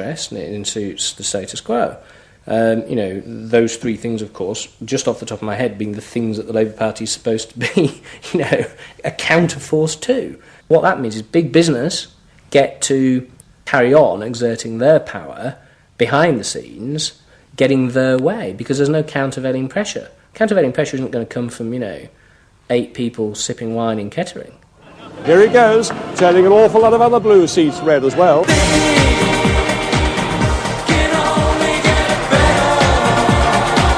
interest and it suits the status quo. Those three things, of course, just off the top of my head, being the things that the Labour Party is supposed to be, a counterforce to. What that means is big business get to carry on exerting their power behind the scenes, getting their way, because there's no countervailing pressure. Countervailing pressure isn't going to come from, 8 people sipping wine in Kettering. Here he goes, turning an awful lot of other blue seats red as well.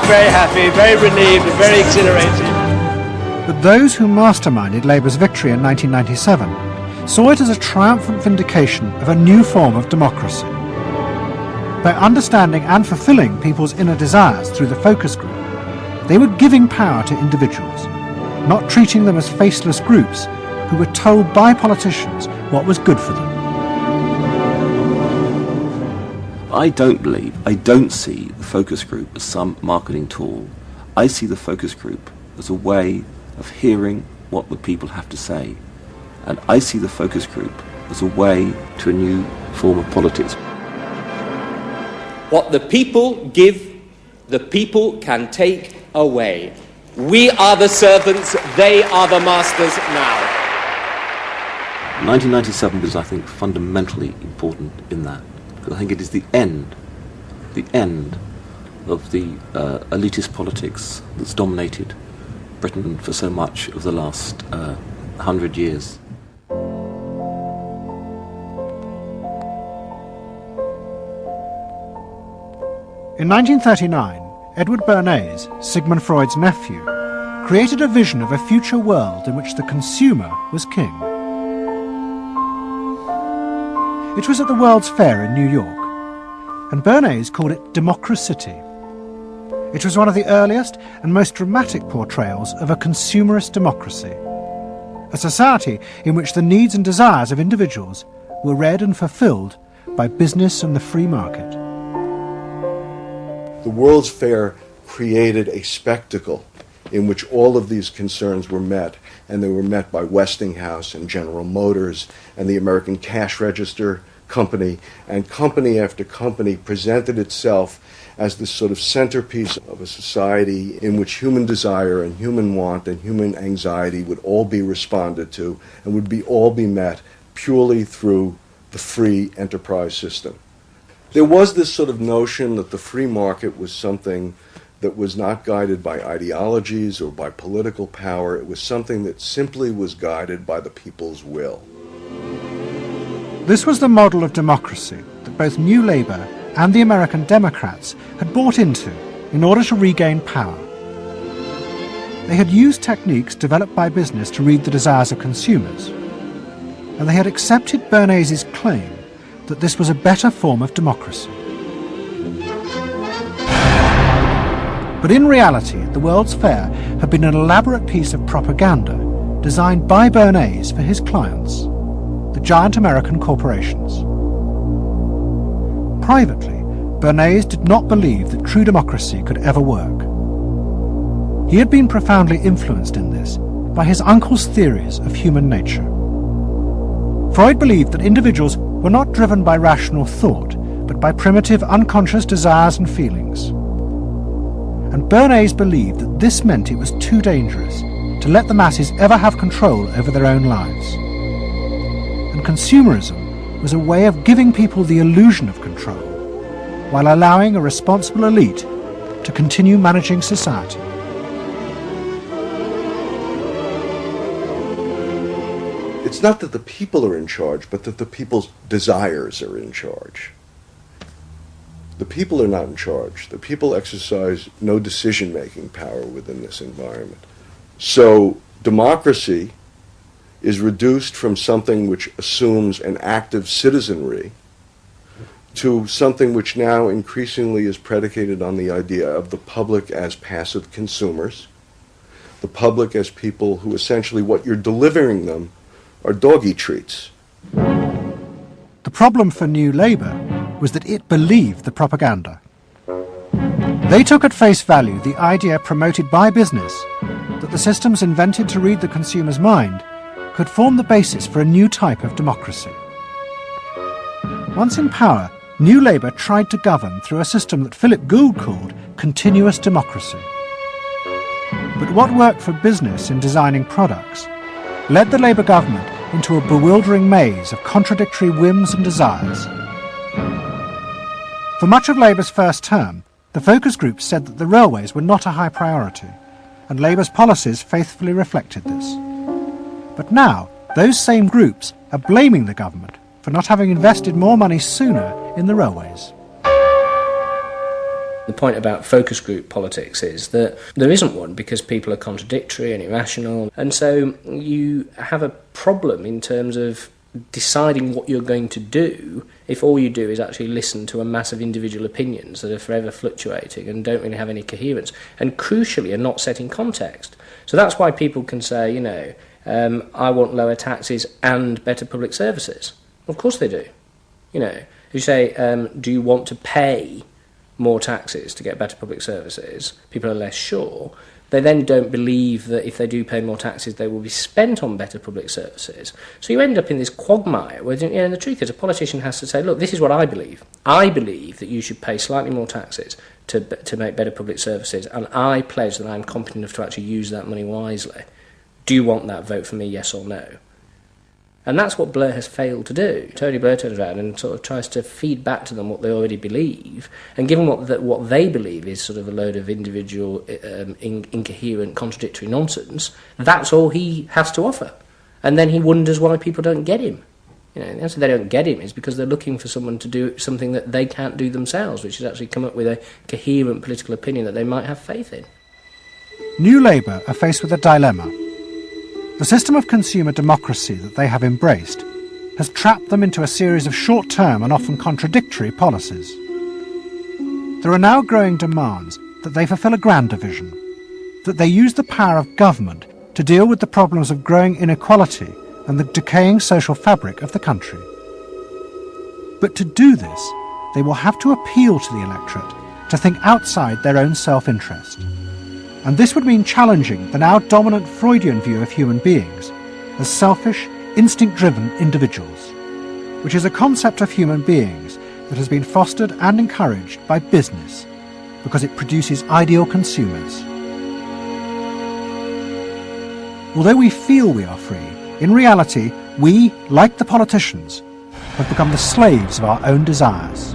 Very happy, very relieved, and very exhilarated. But those who masterminded Labour's victory in 1997 saw it as a triumphant vindication of a new form of democracy. By understanding and fulfilling people's inner desires through the focus group, they were giving power to individuals, not treating them as faceless groups who were told by politicians what was good for them. I don't see the focus group as some marketing tool. I see the focus group as a way of hearing what the people have to say. And I see the focus group as a way to a new form of politics. What the people give, the people can take away. We are the servants, they are the masters now. 1997 was, I think, fundamentally important in that. Because I think it is the end of the elitist politics that's dominated Britain for so much of the last 100 years. In 1939, Edward Bernays, Sigmund Freud's nephew, created a vision of a future world in which the consumer was king. It was at the World's Fair in New York, and Bernays called it Democracity. It was one of the earliest and most dramatic portrayals of a consumerist democracy, a society in which the needs and desires of individuals were read and fulfilled by business and the free market. The World's Fair created a spectacle in which all of these concerns were met, and they were met by Westinghouse and General Motors and the American Cash Register Company, and company after company presented itself as this sort of centerpiece of a society in which human desire and human want and human anxiety would all be responded to and would all be met purely through the free enterprise system. There was this sort of notion that the free market was something that was not guided by ideologies or by political power. It was something that simply was guided by the people's will. This was the model of democracy that both New Labour and the American Democrats had bought into in order to regain power. They had used techniques developed by business to read the desires of consumers, and they had accepted Bernays' claim that this was a better form of democracy. But in reality, the World's Fair had been an elaborate piece of propaganda designed by Bernays for his clients, the giant American corporations. Privately, Bernays did not believe that true democracy could ever work. He had been profoundly influenced in this by his uncle's theories of human nature. Freud believed that individuals were not driven by rational thought, but by primitive, unconscious desires and feelings. And Bernays believed that this meant it was too dangerous to let the masses ever have control over their own lives. And consumerism was a way of giving people the illusion of control, while allowing a responsible elite to continue managing society. It's not that the people are in charge, but that the people's desires are in charge. The people are not in charge. The people exercise no decision-making power within this environment. So democracy is reduced from something which assumes an active citizenry to something which now increasingly is predicated on the idea of the public as passive consumers, the public as people who essentially what you're delivering them are doggy treats. The problem for New Labour was that it believed the propaganda. They took at face value the idea promoted by business that the systems invented to read the consumer's mind could form the basis for a new type of democracy. Once in power, New Labour tried to govern through a system that Philip Gould called continuous democracy. But what worked for business in designing products led the Labour government into a bewildering maze of contradictory whims and desires. For much of Labour's first term, the focus groups said that the railways were not a high priority, and Labour's policies faithfully reflected this. But now, those same groups are blaming the government for not having invested more money sooner in the railways. The point about focus group politics is that there isn't one because people are contradictory and irrational, and so you have a problem in terms of deciding what you're going to do if all you do is actually listen to a mass of individual opinions that are forever fluctuating and don't really have any coherence, and crucially are not set in context. So that's why people can say, I want lower taxes and better public services. Of course they do. You say, do you want to pay more taxes to get better public services? People are less sure. They then don't believe that if they do pay more taxes, they will be spent on better public services. So you end up in this quagmire where, the truth is, a politician has to say, look, this is what I believe. I believe that you should pay slightly more taxes to make better public services, and I pledge that I'm competent enough to actually use that money wisely. Do you want that? Vote for me, yes or no. And that's what Blair has failed to do. Tony Blair turns around and sort of tries to feed back to them what they already believe, and given what they believe is sort of a load of individual, incoherent, contradictory nonsense, that's all he has to offer. And then he wonders why people don't get him. The answer they don't get him is because they're looking for someone to do something that they can't do themselves, which is actually come up with a coherent political opinion that they might have faith in. New Labour are faced with a dilemma. The system of consumer democracy that they have embraced has trapped them into a series of short-term and often contradictory policies. There are now growing demands that they fulfil a grander vision, that they use the power of government to deal with the problems of growing inequality and the decaying social fabric of the country. But to do this, they will have to appeal to the electorate to think outside their own self-interest. And this would mean challenging the now dominant Freudian view of human beings as selfish, instinct-driven individuals, which is a concept of human beings that has been fostered and encouraged by business because it produces ideal consumers. Although we feel we are free, in reality, we, like the politicians, have become the slaves of our own desires.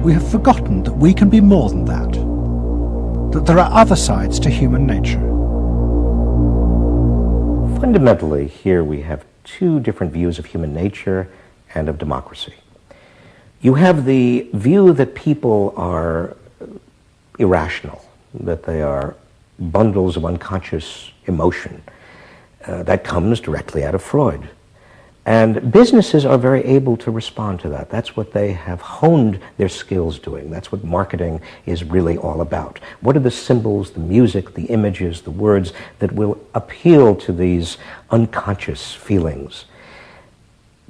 We have forgotten that we can be more than that there are other sides to human nature. Fundamentally, here we have two different views of human nature and of democracy. You have the view that people are irrational, that they are bundles of unconscious emotion. That comes directly out of Freud. And businesses are very able to respond to that. That's what they have honed their skills doing. That's what marketing is really all about. What are the symbols, the music, the images, the words that will appeal to these unconscious feelings?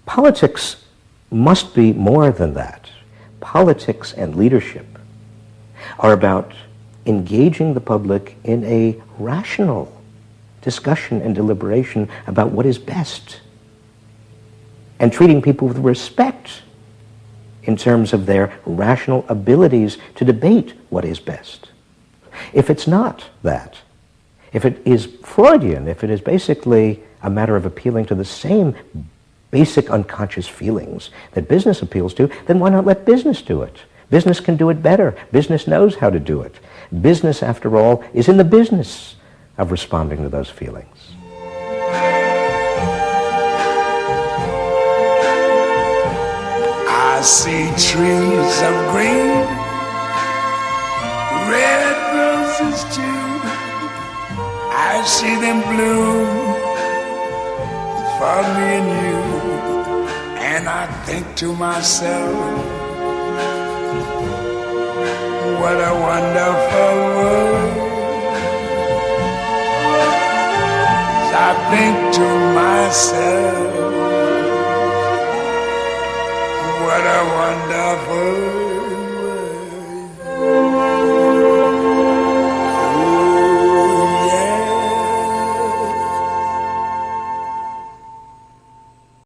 Politics must be more than that. Politics and leadership are about engaging the public in a rational discussion and deliberation about what is best, and treating people with respect in terms of their rational abilities to debate what is best. If it's not that, if it is Freudian, if it is basically a matter of appealing to the same basic unconscious feelings that business appeals to, then why not let business do it? Business can do it better. Business knows how to do it. Business, after all, is in the business of responding to those feelings. I see trees of green, red roses too. I see them bloom for me and you. And I think to myself, what a wonderful world. I think to myself, what a wonderful